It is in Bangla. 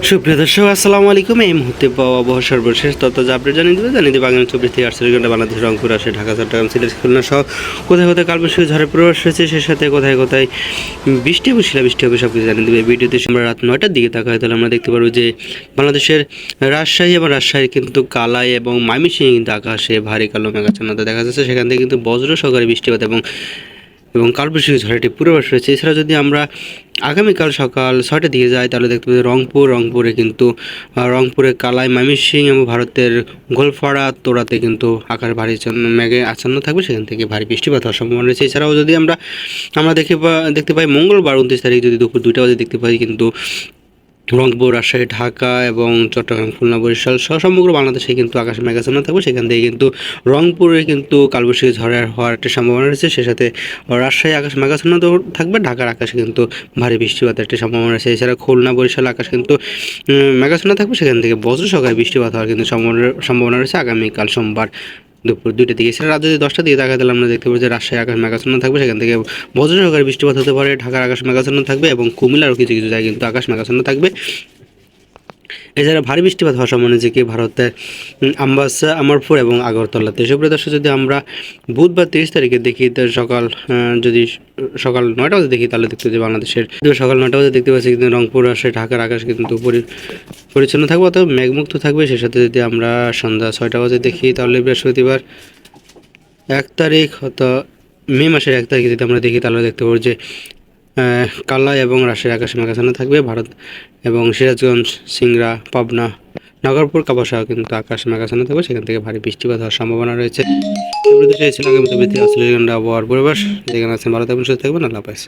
সুপ্রিয় দর্শক আসসালামু আলাইকুম। এই মুহূর্তে পাওয়া আবহাওয়া সর্বশেষ তথ্য যা আপনি জানিয়ে দেবে আগামী 24 থেকে 48 ঘন্টা বাংলাদেশ, রংপুর, রাজশাহী, ঢাকা, চট্টগ্রাম, সিলেট, খুলনা সহ কোথায় কোথায় কালবৈশাখী ঝড়ের পূর্বাভাস রয়েছে, সে সাথে কোথায় কোথায় বৃষ্টি এবং শিলাবৃষ্টি হবে সব কিছু জানিয়ে দেবে। ভিডিওতে আমরা রাত 9টার দিকে তাকাই তাহলে আমরা দেখতে পারবো যে বাংলাদেশের রাজশাহীর কিন্তু কালাই এবং ময়মনসিংহে কিন্তু আকাশে ভারী কালো মেঘাচ্ছন্নতা দেখা যাচ্ছে। সেখান থেকে কিন্তু বজ্র সহকারে বৃষ্টিপাত এবং কালবৈশাখী ঝড়ের পূর্বাভাস রয়েছে। এছাড়া যদি আমরা আগামীকাল সকাল 6টার দিকে যাই তাহলে দেখতে পাবো রংপুরে কালাই, ময়মনসিংহ এবং ভারতের গোলপাড়া, তোড়াতে কিন্তু আকাশ ভারী মেঘে আচ্ছন্ন থাকবে, সেখান থেকে ভারী বৃষ্টিপাত হওয়ার সম্ভাবনা রয়েছে। এছাড়াও যদি আমরা দেখতে পাই মঙ্গলবার 29 তারিখ যদি দুপুর 2টা বাজে দেখতে পাই কিন্তু রংপুর, রাজশাহী, ঢাকা এবং চট্টগ্রাম, খুলনা, বরিশাল সহ সমগ্র বাংলাদেশে কিন্তু আকাশে মেঘাচ্ছন্ন থাকবে। সেখান থেকে কিন্তু রংপুরে কিন্তু কালবৈশাখী ঝড়ের হওয়ার একটা সম্ভাবনা রয়েছে। সে সাথে রাজশাহী আকাশ মেঘাচ্ছন্ন থাকবে, ঢাকার আকাশে কিন্তু ভারী বৃষ্টিপাতের একটা সম্ভাবনা রয়েছে। এছাড়া খুলনা, বরিশাল আকাশ কিন্তু মেঘাচ্ছন্ন থাকবে, সেখান থেকে বজ্র সহকারে বৃষ্টিপাত হওয়ার কিন্তু সম্ভাবনা রয়েছে আগামীকাল সোমবার দুপুর 2টার দিকে। এছাড়া রাত যদি 10টার দিকে দেখা তাহলে আমরা দেখতে পাবো যে রাজশাহী আকাশ মেঘাচ্ছন্ন থাকবে, সেখান থেকে বজ্র সহকারে বৃষ্টিপাত হতে পারে। ঢাকার আকাশ মেঘাচ্ছন্ন থাকবে এবং কুমিল্লারও কিছু কিছু জায়গায় কিন্তু আকাশ মেঘাচ্ছন্ন থাকবে। এছাড়া ভারী বৃষ্টিপাত হওয়ার সম্ভাবনা যে কি ভারতের আমবাসা, আমরপুর এবং আগরতলাতে। সুপ্রিয় দর্শক, যদি আমরা বুধবার 30 তারিখে দেখি যদি সকাল 9টা বাজে দেখি তাহলে দেখতে যে বাংলাদেশের সকাল 9টা বাজে দেখতে পাচ্ছি কিন্তু রংপুর, রাজশাহী, ঢাকার আকাশ কিন্তু পরিচ্ছন্ন থাকবে অথবা মেঘমুক্ত থাকবে। সে সাথে যদি আমরা সন্ধ্যা 6টা বাজে দেখি তাহলে বৃহস্পতিবার 1 তারিখ মে মাসের 1 তারিখে যদি আমরা দেখি তাহলে দেখতে পাবো যে কালাই এবং রাজশাহীর আকাশে মেঘাচ্ছন্ন থাকবে। ভারত এবং সিরাজগঞ্জ, সিংড়া, পাবনা, নগরপুর, কাপাসহ কিন্তু আকাশে মেঘাচ্ছন্ন থাকবে, সেখান থেকে ভারী বৃষ্টিপাত হওয়ার সম্ভাবনা রয়েছে। আগামী 24 থেকে 48 ঘন্টা আবহাওয়ার পূর্বাভাস। যেখানে আছেন ভালো থাকবেন, সুস্থ থাকবেন, আল্লাহ হাফেজ।